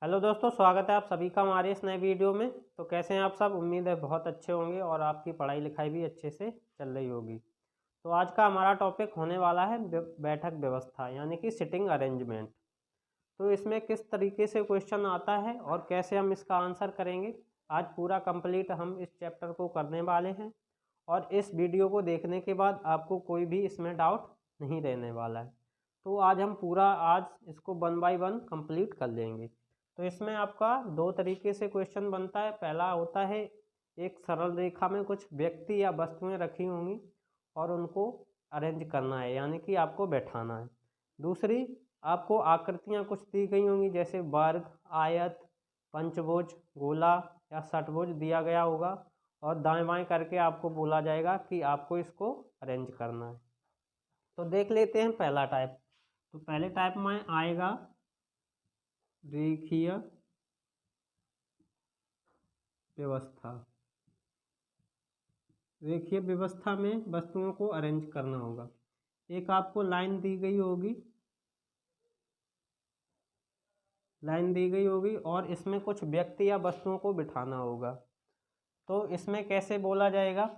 Hello दोस्तों, स्वागत है आप सभी का हमारे इस नए वीडियो में। तो कैसे हैं आप सब? उम्मीद है बहुत अच्छे होंगे और आपकी पढ़ाई लिखाई भी अच्छे से चल रही होगी। तो आज का हमारा टॉपिक होने वाला है बैठक व्यवस्था, यानी कि सिटिंग अरेंजमेंट। तो इसमें किस तरीके से क्वेश्चन आता है और कैसे हम इसका आंसर करेंगे, आज पूरा कंप्लीट हम इस चैप्टर को करने वाले हैं। और इस वीडियो को देखने के बाद आपको कोई भी इसमें डाउट नहीं रहने वाला है। तो आज हम पूरा इसको 1 बाय 1 कंप्लीट कर लेंगे। तो इसमें आपका दो तरीके से क्वेश्चन बनता है। पहला होता है, एक सरल रेखा में कुछ व्यक्ति या वस्तुएं रखी होंगी और उनको अरेंज करना है, यानी कि आपको बैठाना है। दूसरी, आपको आकृतियां कुछ दी गई होंगी, जैसे वर्ग, आयत, पंचभुज, गोला या षटभुज दिया गया होगा, और दाएं बाएं करके आपको बोला जाएगा कि आपको इसको अरेंज करना है। तो देख लेते हैं पहला टाइप। तो पहले टाइप में आएगा रेखीय व्यवस्था। रेखीय व्यवस्था में वस्तुओं को अरेंज करना होगा। एक आपको लाइन दी गई होगी, और इसमें कुछ व्यक्ति या वस्तुओं को बिठाना होगा। तो इसमें कैसे बोला जाएगा?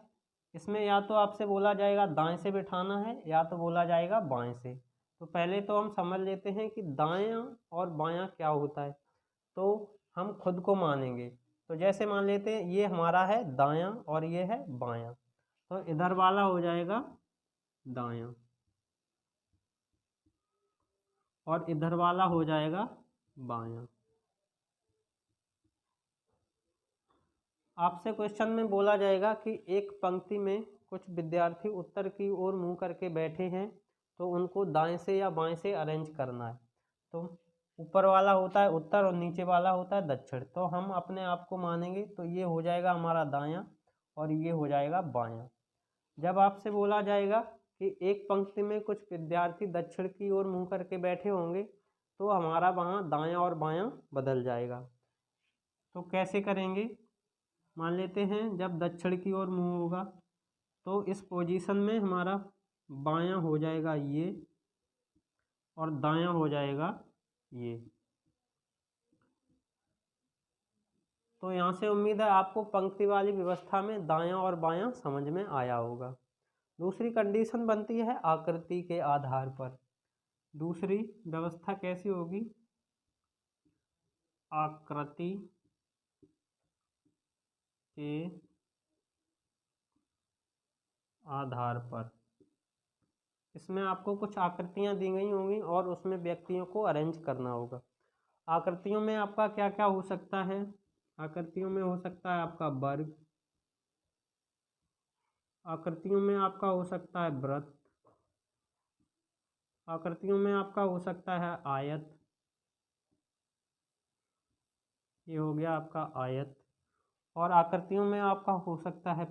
इसमें या तो आपसे बोला जाएगा दाएं से बिठाना है, या तो बोला जाएगा बाएं से। तो पहले तो हम समझ लेते हैं कि दायां और बायां क्या होता है। तो हम खुद को मानेंगे। तो जैसे मान लेते हैं ये हमारा है दायां और ये है बायां, तो इधर वाला हो जाएगा दायां और इधर वाला हो जाएगा बायां। आपसे क्वेश्चन में बोला जाएगा कि एक पंक्ति में कुछ विद्यार्थी उत्तर की ओर मुंह करके बैठे हैं, तो उनको दाएं से या बाएं से अरेंज करना है। तो ऊपर वाला होता है उत्तर और नीचे वाला होता है दक्षिण। तो हम अपने आप को मानेंगे, तो ये हो जाएगा हमारा दायां और ये हो जाएगा बायां। जब आपसे बोला जाएगा कि एक पंक्ति में कुछ विद्यार्थी दक्षिण की ओर मुंह करके बैठे होंगे, तो हमारा वहाँ दायां और बायां बदल जाएगा। तो कैसे करेंगे? मान लेते हैं जब दक्षिण की ओर मुंह होगा, तो इस पोजीशन में हमारा बायां हो जाएगा ये और दायां हो जाएगा ये। तो यहाँ से उम्मीद है आपको पंक्ति वाली व्यवस्था में दायां और बायां समझ में आया होगा। दूसरी कंडीशन बनती है आकृति के आधार पर। दूसरी व्यवस्था कैसी होगी? आकृति के आधार पर। इसमें आपको कुछ आकृतियां दी गई होंगी और उसमें व्यक्तियों को अरेंज करना होगा। आकृतियों में आपका क्या क्या हो सकता है? आकृतियों में हो सकता है आपका वर्ग, आकृतियों में आपका हो सकता है वृत्त, आकृतियों में आपका हो सकता है आयत, ये हो गया आपका आयत, और आकृतियों में आपका हो सकता है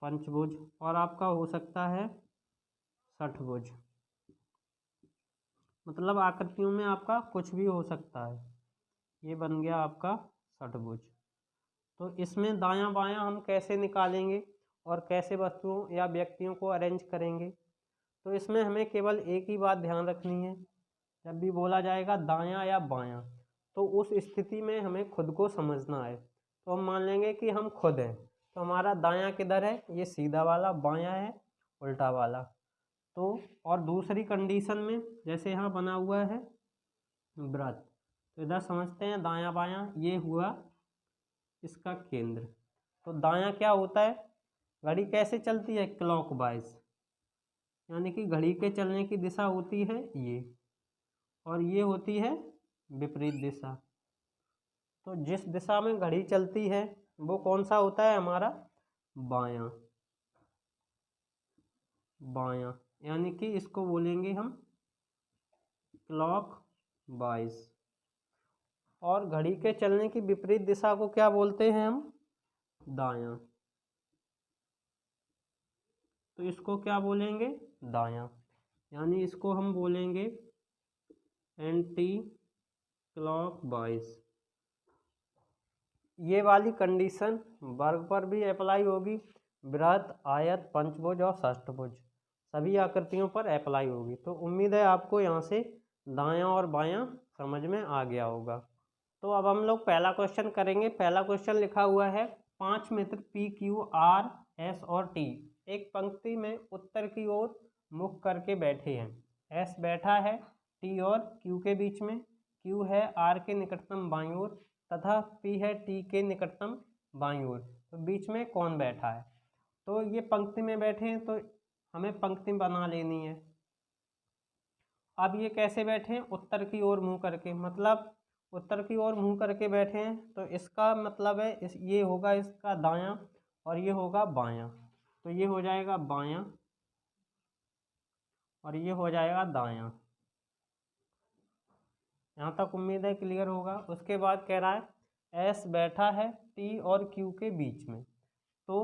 पंचभुज, और आपका हो सकता है षटभुज। मतलब आकृतियों में आपका कुछ भी हो सकता है। ये बन गया आपका षटभुज। तो इसमें दायां बायां हम कैसे निकालेंगे और कैसे वस्तुओं या व्यक्तियों को अरेंज करेंगे? तो इसमें हमें केवल एक ही बात ध्यान रखनी है। जब भी बोला जाएगा दायां या बायां, तो उस स्थिति में हमें खुद को समझना है। तो हम मान लेंगे कि हम खुद हैं, तो हमारा दायां किधर है? ये सीधा वाला, बायां है उल्टा वाला। तो और दूसरी कंडीशन में जैसे यहाँ बना हुआ है वृत्त, तो इधर समझते हैं दायां बायां, ये हुआ इसका केंद्र। तो दायां क्या होता है? घड़ी कैसे चलती है? क्लॉकवाइज, यानी कि घड़ी के चलने की दिशा होती है ये, और ये होती है विपरीत दिशा। तो जिस दिशा में घड़ी चलती है वो कौन सा होता है? हमारा बायां। बायां यानी कि इसको बोलेंगे हम क्लॉक वाइज। और घड़ी के चलने की विपरीत दिशा को क्या बोलते हैं हम? दायां। तो इसको क्या बोलेंगे? दायां। यानी इसको हम बोलेंगे एंटी क्लॉकवाइज। ये वाली कंडीशन वर्ग पर भी अप्लाई होगी वृत्त, आयत, पंचभुज और षष्ठभुज सभी आकृतियों पर अप्लाई होगी। तो उम्मीद है आपको यहाँ से दायां और बायां समझ में आ गया होगा। तो अब हम लोग पहला क्वेश्चन करेंगे। पहला क्वेश्चन लिखा हुआ है 5 मित्र पी क्यू आर एस और टी एक पंक्ति में उत्तर की ओर मुख करके बैठे हैं। एस बैठा है टी और क्यू के बीच में, क्यू है आर के निकटतम बाईं ओर तथा पी है टी के निकटतम बाईं ओर। तो बीच में कौन बैठा है? तो ये पंक्ति में बैठे हैं तो हमें पंक्ति बना लेनी है। अब ये कैसे बैठे हैं? उत्तर की ओर मुंह करके, मतलब उत्तर की ओर मुंह करके बैठे हैं तो इसका मतलब है ये होगा इसका दायां और ये होगा बायां। तो ये हो जाएगा बायां और ये हो जाएगा दायां। यहाँ तक उम्मीद है क्लियर होगा। उसके बाद कह रहा है एस बैठा है टी और क्यू के बीच में। तो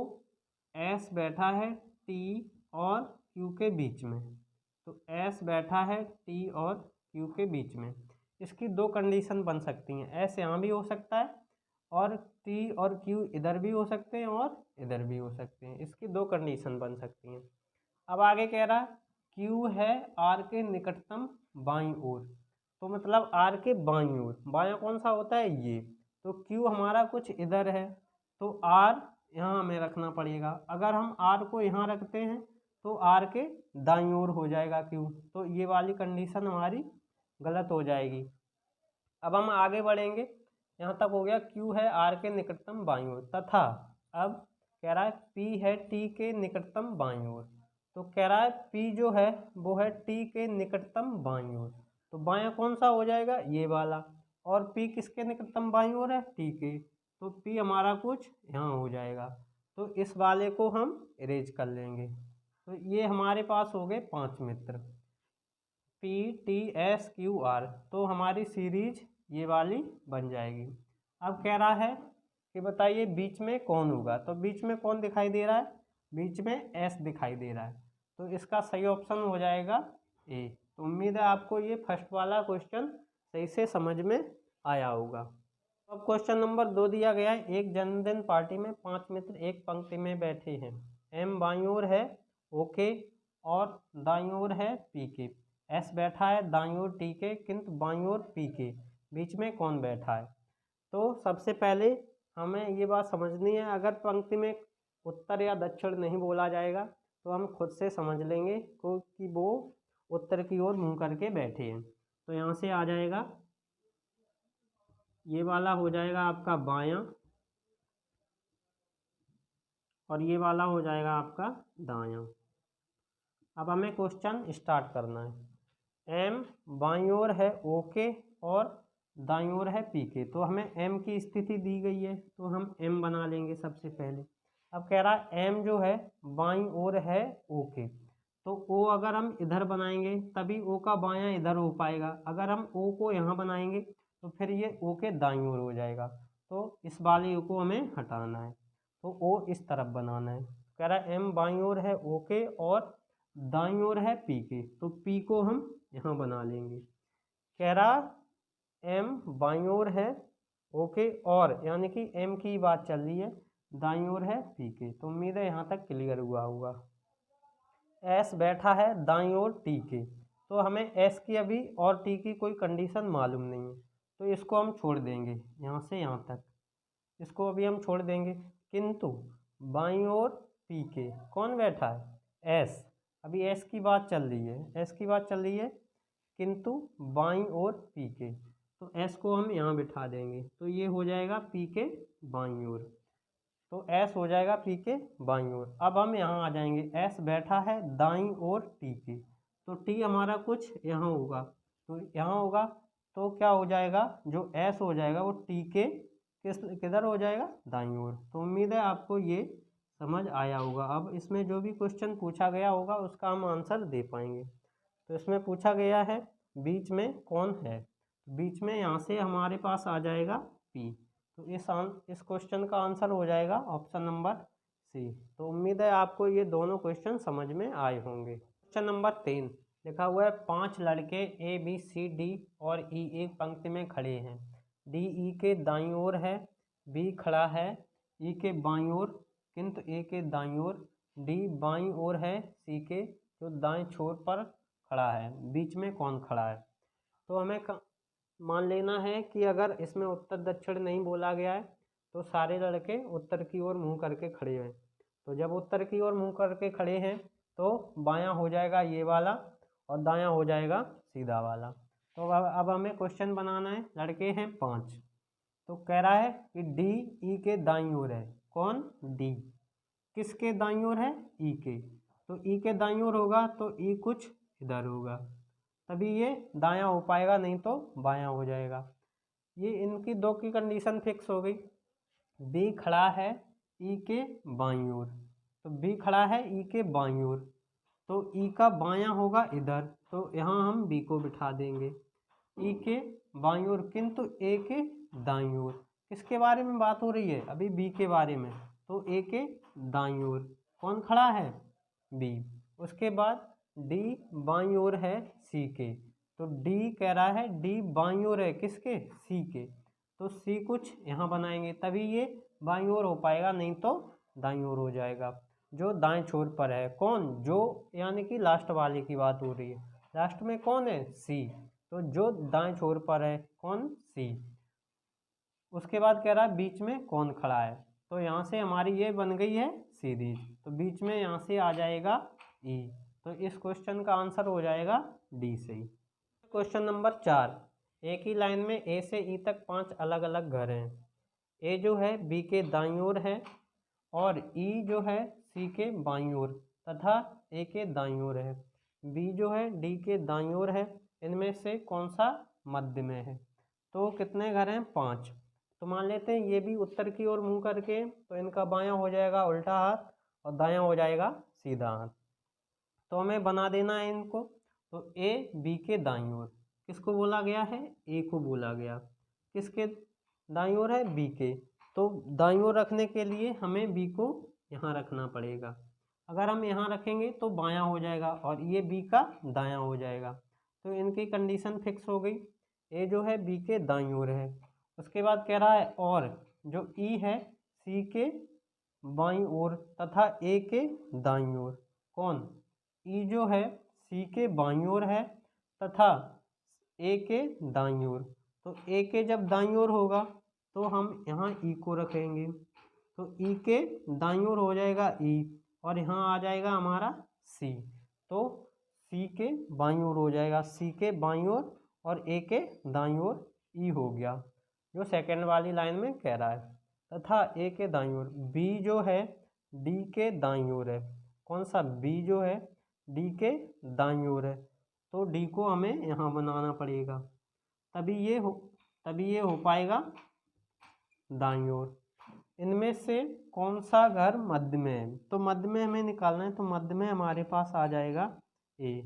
एस बैठा है टी और क्यू के बीच में। तो एस बैठा है टी और क्यू के बीच में। इसकी दो कंडीशन बन सकती हैं। एस यहाँ भी हो सकता है और टी और क्यू इधर भी हो सकते हैं और इधर भी हो सकते हैं। इसकी दो कंडीशन बन सकती हैं। अब आगे कह रहा है क्यू है आर के निकटतम बाईं ओर। तो मतलब आर के बाईं ओर, बायां कौन सा होता है? ये। तो क्यू हमारा कुछ इधर है तो आर यहाँ हमें रखना पड़ेगा। अगर हम आर को यहाँ रखते हैं तो आर के दाईं ओर हो जाएगा क्यू। तो ये वाली कंडीशन हमारी गलत हो जाएगी। अब हम आगे बढ़ेंगे। यहाँ तक हो गया क्यू है आर के निकटतम बाईं ओर तथा अब कह रहा है पी है टी के निकटतम बाईं ओर। तो कह रहा है पी जो है वो है टी के निकटतम बाईं ओर। तो बायां कौन सा हो जाएगा? ये वाला। और पी किसके निकटतम बाईं ओर है? टी के। तो पी हमारा कुछ यहाँ हो जाएगा। तो इस वाले को हम इरेज कर लेंगे। तो ये हमारे पास हो गए 5 मित्र P T S Q R. तो हमारी सीरीज ये वाली बन जाएगी। अब कह रहा है कि बताइए बीच में कौन होगा। तो बीच में कौन दिखाई दे रहा है? बीच में एस दिखाई दे रहा है। तो इसका सही ऑप्शन हो जाएगा ए। तो उम्मीद है आपको ये फर्स्ट वाला क्वेश्चन सही से समझ में आया होगा। अब क्वेश्चन नंबर 2 दिया गया है। एक जन्मदिन पार्टी में 5 मित्र एक पंक्ति में बैठे हैं। एम बाईं ओर है ओके और दाईं ओर है पी के। एस बैठा है दाईं ओर टी के किंतु बाईं ओर पी के। बीच में कौन बैठा है? तो सबसे पहले हमें ये बात समझनी है, अगर पंक्ति में उत्तर या दक्षिण नहीं बोला जाएगा तो हम खुद से समझ लेंगे कि वो उत्तर की ओर मुंह करके बैठे हैं। तो यहाँ से आ जाएगा ये वाला हो जाएगा आपका बायां और ये वाला हो जाएगा आपका दायां। अब हमें क्वेश्चन स्टार्ट करना है। एम बाईं ओर है ओके और दाईं ओर है पी के। तो हमें एम की स्थिति दी गई है तो हम एम बना लेंगे सबसे पहले। अब कह रहा है एम जो है बाईं ओर है ओके। तो ओ अगर हम इधर बनाएंगे तभी ओ का बायां इधर हो पाएगा। अगर हम ओ को यहाँ बनाएंगे तो फिर ये ओ के दाईं ओर हो जाएगा। तो इस वाले ओ को हमें हटाना है। तो ओ इस तरफ बनाना है। कह रहा है एम बाईं ओर है ओके और दाईं ओर है पी के। तो पी को हम यहाँ बना लेंगे। कह रहा एम बाईं ओर है ओके और यानी कि एम की बात चल रही है, दाईं ओर है पी के। तो उम्मीद है यहाँ तक क्लियर हुआ होगा। एस बैठा है दाईं ओर टी के। तो हमें एस की अभी और टी की कोई कंडीशन मालूम नहीं है तो इसको हम छोड़ देंगे यहाँ से यहाँ तक। इसको अभी हम छोड़ देंगे। किंतु बाईं ओर पी के कौन बैठा है? एस। अभी एस की बात चल रही है, एस की बात चल रही है किंतु बाईं ओर पी के। तो एस को हम यहाँ बिठा देंगे। तो ये हो जाएगा पी के बाईं ओर। तो एस हो जाएगा पी के बाईं ओर। अब हम यहाँ आ जाएंगे। एस बैठा है दाईं ओर टी के। तो टी हमारा कुछ यहाँ होगा तो यहाँ होगा। तो क्या हो जाएगा? जो एस हो जाएगा वो टी के किधर हो जाएगा? दाईं ओर। तो उम्मीद है आपको ये समझ आया होगा। अब इसमें जो भी क्वेश्चन पूछा गया होगा उसका हम आंसर दे पाएंगे। तो इसमें पूछा गया है बीच में कौन है। बीच में यहाँ से हमारे पास आ जाएगा पी। तो इस क्वेश्चन का आंसर हो जाएगा ऑप्शन नंबर सी। तो उम्मीद है आपको ये दोनों क्वेश्चन समझ में आए होंगे। क्वेश्चन नंबर 3 लिखा हुआ है 5 लड़के ए बी सी डी और ई एक पंक्ति में खड़े हैं। डी ई के दाईं ओर है, बी खड़ा है ई के बाईं ओर किंतु ए के दाईं ओर, डी बाईं ओर है सी के जो दाएं छोर पर खड़ा है, बीच में कौन खड़ा है। तो हमें मान लेना है कि अगर इसमें उत्तर दक्षिण नहीं बोला गया है तो सारे लड़के उत्तर की ओर मुंह करके खड़े हैं। तो जब उत्तर की ओर मुंह करके खड़े हैं तो बायां हो जाएगा ये वाला और दायां हो जाएगा सीधा वाला। तो अब हमें क्वेश्चन बनाना है। लड़के हैं 5, तो कह रहा है कि डी ई के दाईं ओर है। कौन? डी। किसके दाईं ओर है? ई के। तो ई के दाईं ओर होगा तो ई कुछ इधर होगा, तभी ये दायां हो पाएगा, नहीं तो बायां हो जाएगा। ये इनकी दो की कंडीशन फिक्स हो गई। बी खड़ा है ई के बाईं ओर, तो बी खड़ा है ई के बाईं ओर, तो ई का बायां होगा इधर, तो यहाँ हम बी को बिठा देंगे ई के बाईं ओर, किंतु ए के दाईं ओर। किसके बारे में बात हो रही है? अभी बी के बारे में। तो ए के दाईं ओर कौन खड़ा है? बी। उसके बाद डी बाईं ओर है सी के, तो डी कह रहा है डी बाईं ओर है किसके? सी के, तो सी कुछ यहाँ बनाएंगे, तभी ये बाईं ओर हो पाएगा, नहीं तो दाईं ओर हो जाएगा। जो दाएं छोर पर है कौन? जो, यानी कि लास्ट वाले की बात हो रही है। लास्ट में कौन है? सी, तो जो दाएं छोर पर है कौन? सी। उसके बाद कह रहा है बीच में कौन खड़ा है, तो यहाँ से हमारी ये बन गई है सीरीज, तो बीच में यहाँ से आ जाएगा ई, तो इस क्वेश्चन का आंसर हो जाएगा डी सही। क्वेश्चन नंबर 4, एक ही लाइन में ए से ई तक 5 अलग अलग घर हैं। ए जो है बी के दाईं ओर है और ई जो है सी के बाईं ओर तथा ए के दाईं ओर है। बी जो है डी के दाईं ओर है। इनमें से कौन सा मध्य में है? तो कितने घर हैं? 5। तो मान लेते हैं ये भी उत्तर की ओर मुंह करके, तो इनका बायां हो जाएगा उल्टा हाथ और दायां हो जाएगा सीधा हाथ। तो हमें बना देना है इनको। तो ए बी के दाईं ओर किसको बोला गया है? ए को बोला गया। किसके दाईं ओर है? बी के। तो दाईं ओर रखने के लिए हमें बी को यहाँ रखना पड़ेगा। अगर हम यहाँ रखेंगे तो बायां हो जाएगा और ये बी का दायां हो जाएगा, तो इनकी कंडीशन फिक्स हो गई। ए जो है बी के दाईं ओर है। उसके बाद कह रहा है और जो ई है सी के बाईं ओर तथा ए के दाईं ओर। कौन? ई जो है सी के बाईं ओर है तथा ए के दाईं ओर। तो ए के जब दाईं ओर होगा तो हम यहाँ ई को रखेंगे, तो ई के दाईं ओर हो जाएगा ई और यहाँ आ जाएगा हमारा सी, तो सी के बाईं ओर हो जाएगा, सी के बाईं ओर और ए के दाईं ओर ई हो गया, जो सेकंड वाली लाइन में कह रहा है। तथा ए के दाईं ओर बी जो है डी के दाईं ओर है। कौन सा? बी जो है डी के दाईं ओर है, तो डी को हमें यहाँ बनाना पड़ेगा, तभी ये हो पाएगा दाईं ओर। इनमें से कौन सा घर मध्य में है? तो मध्य में हमें निकालना है, तो मध्य में हमारे पास आ जाएगा ए।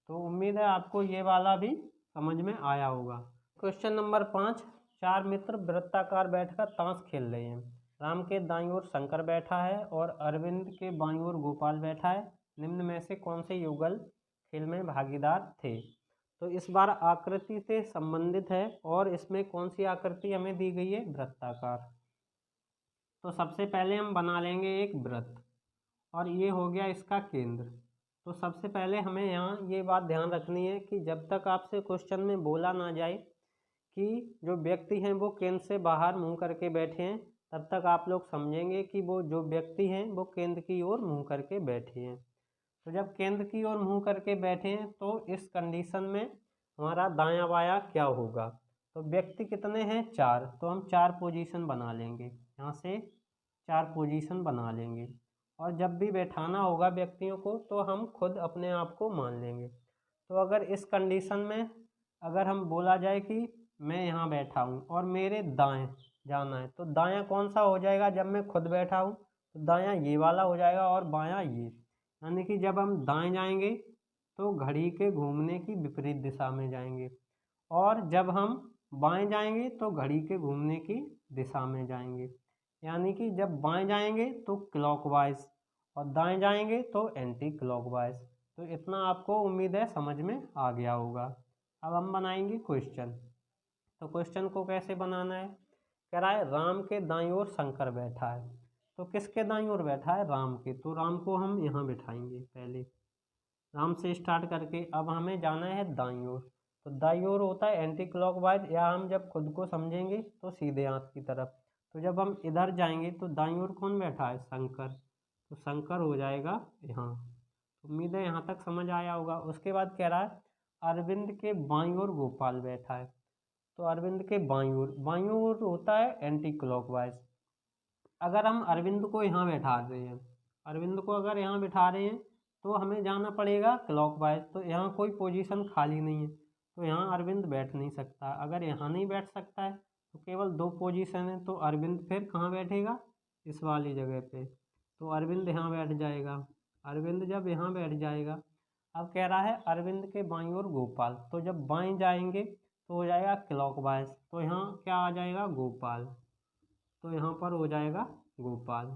तो उम्मीद है आपको ये वाला भी समझ में आया होगा। क्वेश्चन नंबर 5, 4 मित्र वृत्ताकार बैठकर ताश खेल रहे हैं। राम के दाईं ओर शंकर बैठा है और अरविंद के बाईं ओर गोपाल बैठा है। निम्न में से कौन से युगल खेल में भागीदार थे? तो इस बार आकृति से संबंधित है और इसमें कौन सी आकृति हमें दी गई है? वृत्ताकार। तो सबसे पहले हम बना लेंगे एक वृत्त और ये हो गया इसका केंद्र। तो सबसे पहले हमें यहाँ ये बात ध्यान रखनी है कि जब तक आपसे क्वेश्चन में बोला ना जाए कि जो व्यक्ति हैं वो केंद्र से बाहर मुंह करके बैठे हैं, तब तक आप लोग समझेंगे कि वो जो व्यक्ति हैं वो केंद्र की ओर मुंह करके बैठे हैं। तो जब केंद्र की ओर मुंह करके बैठे हैं तो इस कंडीशन में हमारा दायां बायां क्या होगा? तो व्यक्ति कितने हैं? 4, तो हम 4 पोजीशन बना लेंगे, यहाँ से 4 पोजीशन बना लेंगे और जब भी बैठाना होगा व्यक्तियों को तो हम खुद अपने आप को मान लेंगे। तो अगर इस कंडीशन में अगर हम बोला जाए कि मैं यहाँ बैठा हूँ और मेरे दाएं जाना है, तो दायां कौन सा हो जाएगा? जब मैं खुद बैठा हूँ तो दायां ये वाला हो जाएगा और बायां ये, यानी कि जब हम दाएं जाएंगे तो घड़ी के घूमने की विपरीत दिशा में जाएंगे और जब हम बाएं जाएंगे तो घड़ी के घूमने की दिशा में जाएंगे, यानी कि जब बाएं जाएंगे तो क्लॉकवाइज और दाएं जाएंगे तो एंटी क्लॉकवाइज। तो इतना आपको उम्मीद है समझ में आ गया होगा। अब हम बनाएंगे क्वेश्चन। तो क्वेश्चन को कैसे बनाना है? कह रहा है राम के दाईं ओर शंकर बैठा है। तो किसके दाईं ओर बैठा है? राम के। तो राम को हम यहाँ बिठाएंगे, पहले राम से स्टार्ट करके अब हमें जाना है दाईं ओर। तो दाईं ओर होता है एंटी क्लॉकवाइज, या हम जब खुद को समझेंगे तो सीधे हाथ की तरफ। तो जब हम इधर जाएंगे तो दाईं ओर कौन बैठा है? शंकर। तो शंकर हो जाएगा यहाँ। उम्मीद है यहाँ तक समझ आया होगा। उसके बाद कह रहा है अरविंद के बाईं ओर गोपाल बैठा है। तो अरविंद के बाईं ओर होता है एंटी क्लॉकवाइज। अगर हम अरविंद को यहाँ बैठा रहे हैं, अरविंद को अगर यहाँ बिठा रहे हैं तो हमें जाना पड़ेगा क्लॉकवाइज। तो यहाँ कोई पोजीशन खाली नहीं है, तो यहाँ अरविंद बैठ नहीं सकता। अगर यहाँ नहीं बैठ सकता है तो केवल 2 पोजीशन है, तो अरविंद फिर कहाँ बैठेगा? इस वाली जगह पे। तो अरविंद यहाँ बैठ जाएगा। अरविंद जब यहाँ बैठ जाएगा, अब कह रहा है अरविंद के बाईं ओर गोपाल। तो जब बाएं जाएंगे तो हो जाएगा क्लॉकवाइज। तो यहाँ क्या आ जाएगा? गोपाल। तो यहाँ पर हो जाएगा गोपाल।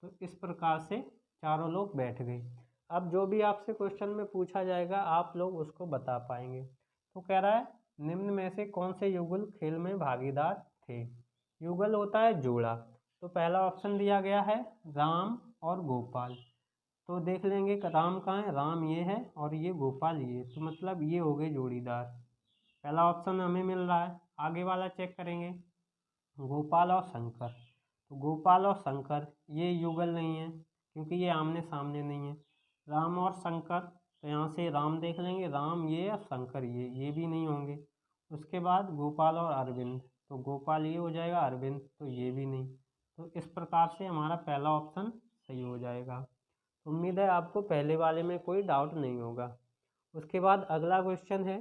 तो इस प्रकार से चारों लोग बैठ गए। अब जो भी आपसे क्वेश्चन में पूछा जाएगा आप लोग उसको बता पाएंगे। तो कह रहा है निम्न में से कौन से युगल खेल में भागीदार थे? युगल होता है जोड़ा। तो पहला ऑप्शन दिया गया है राम और गोपाल। तो देख लेंगे कि राम कहाँ है? राम ये है और ये गोपाल ये, तो मतलब ये हो गए जोड़ीदार। पहला ऑप्शन हमें मिल रहा है। आगे वाला चेक करेंगे, गोपाल और शंकर। तो गोपाल और शंकर ये युगल नहीं है, क्योंकि ये आमने सामने नहीं है। राम और शंकर, तो यहाँ से राम देख लेंगे, राम ये और शंकर ये भी नहीं होंगे। उसके बाद गोपाल और अरविंद, तो गोपाल ये हो जाएगा, अरविंद तो ये भी नहीं। तो इस प्रकार से हमारा पहला ऑप्शन सही हो जाएगा। उम्मीद है आपको पहले वाले में कोई डाउट नहीं होगा। उसके बाद अगला क्वेश्चन है,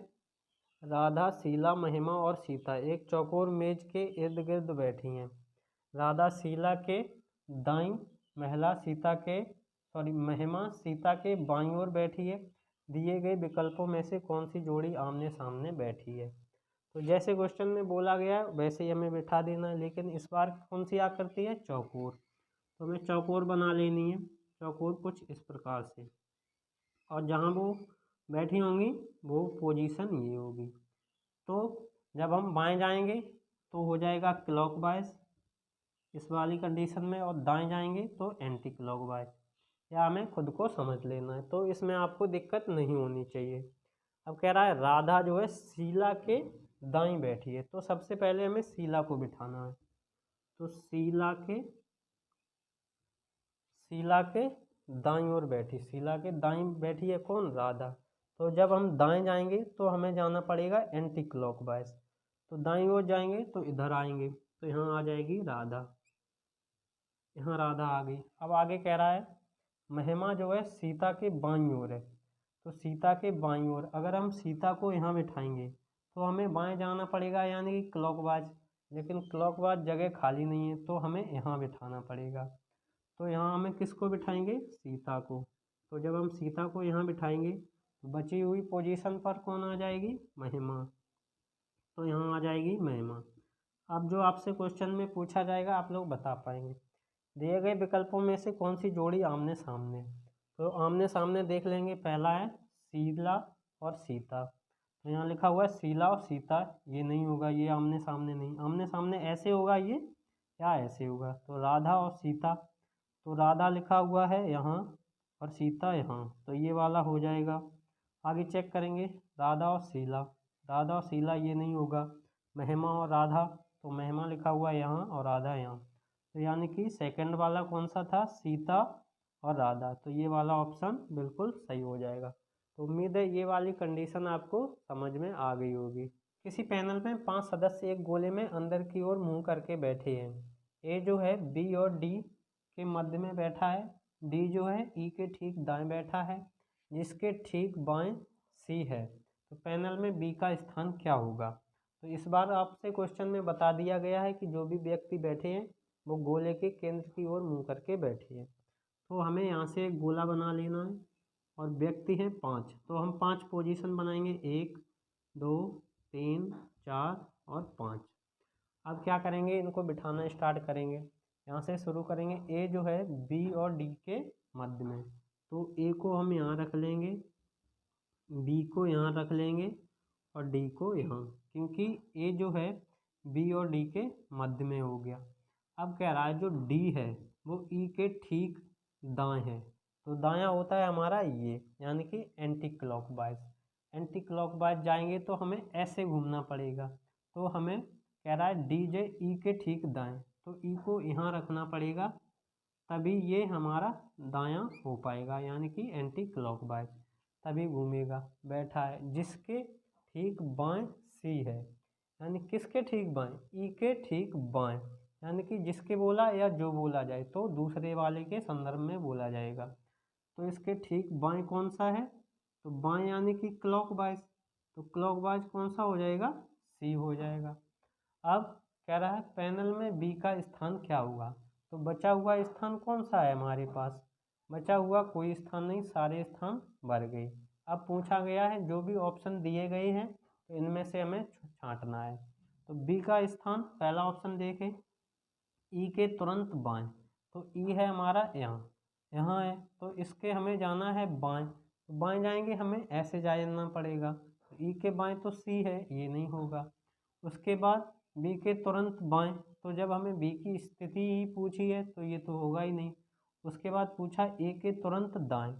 राधा, शीला, महिमा और सीता एक चौकोर मेज के इर्द गिर्द बैठी हैं। राधा शीला के दाईं, महिमा सीता के बाईं ओर बैठी है। दिए गए विकल्पों में से कौन सी जोड़ी आमने सामने बैठी है? तो जैसे क्वेश्चन में बोला गया है वैसे ही हमें बिठा देना है, लेकिन इस बार कौन सी आकृति है? चौकोर। तो हमें चौकोर बना लेनी है। चौकोर कुछ इस प्रकार से, और जहाँ वो बैठी होंगी वो पोजीशन ये होगी। तो जब हम बाएं जाएंगे तो हो जाएगा क्लॉकवाइज इस वाली कंडीशन में, और दाएं जाएंगे तो एंटी क्लॉकवाइज। या हमें खुद को समझ लेना है, तो इसमें आपको दिक्कत नहीं होनी चाहिए। अब कह रहा है राधा जो है शीला के दाईं बैठी है। तो सबसे पहले हमें शीला को बिठाना है। तो शीला के दाईं ओर बैठी, शीला के दाईं बैठी है कौन? राधा। तो जब हम दाएं जाएंगे तो हमें जाना पड़ेगा एंटी क्लॉकवाइज। तो दाईं ओर जाएंगे तो इधर आएंगे, तो यहाँ आ जाएगी राधा। यहाँ राधा आ गई। अब आगे कह रहा है महिमा जो है सीता के बाईं ओर है। तो सीता के बाईं ओर अगर हम सीता को यहाँ बिठाएंगे तो हमें बाएं जाना पड़ेगा, यानी कि क्लॉकवाइज। लेकिन क्लॉकवाइज जगह खाली नहीं है, तो हमें यहाँ बिठाना पड़ेगा। तो यहाँ हमें किसको बिठाएंगे? सीता को। तो जब हम सीता को यहाँ बिठाएंगे तो बची हुई पोजीशन पर कौन आ जाएगी? महिमा। तो यहाँ आ जाएगी महिमा। अब जो आपसे क्वेश्चन में पूछा जाएगा आप लोग बता पाएंगे। दिए गए विकल्पों में से कौन सी जोड़ी आमने सामने? तो आमने सामने देख लेंगे। पहला है शीला और सीता। तो यहाँ लिखा हुआ है शीला और सीता, ये नहीं होगा, ये आमने सामने नहीं। आमने सामने ऐसे होगा ये, या ऐसे होगा। तो राधा और सीता, तो राधा लिखा हुआ है यहाँ और सीता यहाँ, तो ये वाला हो जाएगा। आगे चेक करेंगे राधा और शीला। राधा और शीला ये नहीं होगा। महिमा और राधा, तो महिमा लिखा हुआ है यहाँ और राधा यहाँ। तो यानी कि सेकंड वाला कौन सा था? सीता और राधा। तो ये वाला ऑप्शन बिल्कुल सही हो जाएगा। तो उम्मीद है ये वाली कंडीशन आपको समझ में आ गई होगी। किसी पैनल में 5 सदस्य एक गोले में अंदर की ओर मुंह करके बैठे हैं। ए जो है बी और डी के मध्य में बैठा है। डी जो है ई के ठीक दाएं बैठा है, जिसके ठीक बाएं सी है। तो पैनल में बी का स्थान क्या होगा? तो इस बार आपसे क्वेश्चन में बता दिया गया है कि जो भी व्यक्ति बैठे हैं वो गोले के केंद्र की ओर मुंह करके बैठे हैं। तो हमें यहाँ से एक गोला बना लेना है, और व्यक्ति हैं 5। तो हम 5 पोजीशन बनाएंगे, 1 2 3 4 और 5। अब क्या करेंगे? इनको बिठाना स्टार्ट करेंगे। यहाँ से शुरू करेंगे। ए जो है बी और डी के मध्य में, तो ए को हम यहाँ रख लेंगे, बी को यहाँ रख लेंगे और डी को यहाँ, क्योंकि ए जो है बी और डी के मध्य में हो गया। अब कह रहा है जो डी है वो ई के ठीक दाएं है। तो दायां होता है हमारा ये, यानी कि एंटी क्लॉकवाइज। एंटी क्लॉकवाइज जाएंगे तो हमें ऐसे घूमना पड़ेगा। तो हमें कह रहा है डीजे ई के ठीक दाएं, तो ई को यहाँ रखना पड़ेगा, तभी ये हमारा दायां हो पाएगा, यानी कि एंटी क्लॉकवाइज तभी घूमेगा। बैठा है जिसके ठीक बाएं सी है, यानी किसके ठीक बाएं, ई के ठीक बाएं, यानी कि जिसके बोला या जो बोला जाए तो दूसरे वाले के संदर्भ में बोला जाएगा। तो इसके ठीक बाएं कौन सा है, तो बाएं यानी कि क्लॉकवाइज, तो क्लॉकवाइज कौन सा हो जाएगा, सी हो जाएगा। अब कह रहा है पैनल में बी का स्थान क्या होगा, तो बचा हुआ स्थान कौन सा है हमारे पास, बचा हुआ कोई स्थान नहीं, सारे स्थान भर गए। अब पूछा गया है जो भी ऑप्शन दिए गए हैं तो इनमें से हमें छांटना है। तो बी का स्थान पहला ऑप्शन देखें, ई के तुरंत बाएं, तो ई है हमारा यहाँ, यहाँ है, तो इसके हमें जाना है बाएं, तो बाएं जाएंगे हमें ऐसे जाना पड़ेगा। तो ई के बाएं तो सी है, ये नहीं होगा। उसके बाद बी के तुरंत बाएं, तो जब हमें बी की स्थिति ही पूछी है तो ये तो होगा ही नहीं। उसके बाद पूछा ए के तुरंत दाएं,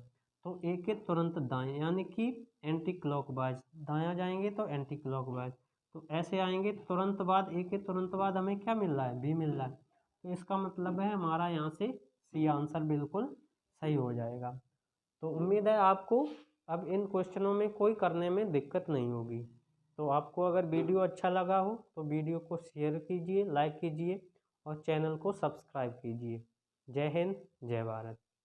तो ए के तुरंत दाएं यानी कि एंटी क्लॉकवाइज, दायां जाएंगे तो एंटी क्लॉकवाइज, तो ऐसे आएंगे तुरंत बाद, ए के तुरंत बाद हमें क्या मिल रहा है, बी मिल रहा है। तो इसका मतलब है हमारा यहाँ से सी आंसर बिल्कुल सही हो जाएगा। तो उम्मीद है आपको अब इन क्वेश्चनों में कोई करने में दिक्कत नहीं होगी। तो आपको अगर वीडियो अच्छा लगा हो तो वीडियो को शेयर कीजिए, लाइक कीजिए और चैनल को सब्सक्राइब कीजिए। जय हिंद, जय भारत।